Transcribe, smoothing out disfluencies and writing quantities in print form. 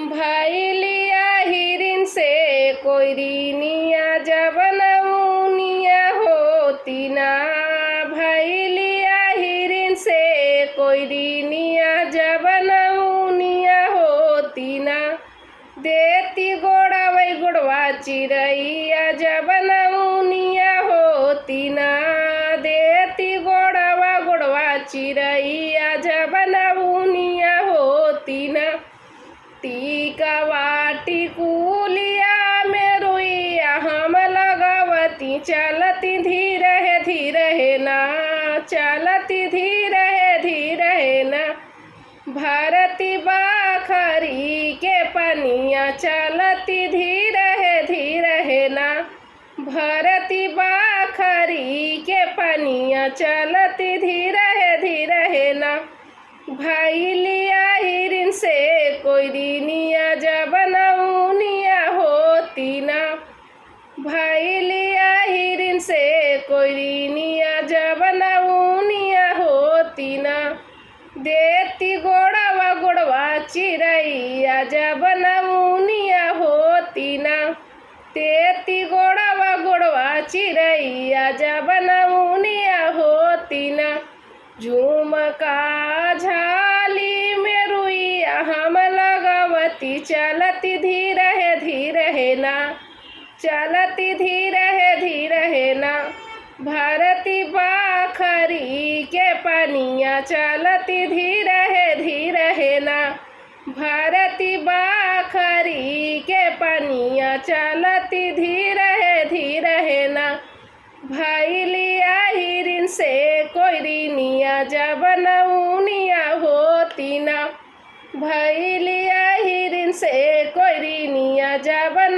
भाई लिया हिरिन से कोयरिनिया जबनउनिया होती ना। भाई लिया हिरिन से कोयरिनिया जबनउनिया होती ना। देती गोड़ावै गुड़वा चिरैया जबनउनिया होती ना। देती गोड़वा गुड़वा चिरैया जबनउनिया होती ना। टीकावा टिकुलिया में रुइया हम लगवती चलती धीरे ना। चलती धीरे ना। भारती बाखरी के पनिया चलती धीरे ना। भरती बाखरी के पनिया चलती धीरे ना। भाई लिया हिरिन से कोयरिनिया जबनउनिया होती ना। भाई लिया हिरिन से कोयरिनिया जबनउनिया होती ना। देती गोड़वा गुड़वा चिरैया जबनउनिया होती ना। देती गोड़वा गुड़वा चिरैया जबनउनिया होती ना। झुमका झाली में रुइया हम लगवती चलती धीरे ना। चलती धीरे ना। भारती बाखरी के पनिया चलती धीरे ना। भारती बाखरी के पनिया चलती धीरे ना। भाई लिया हिरिन से कोयरिनिया जबनउनिया होती ना। भाई लिया हिरिन से कोयरिनिया जबन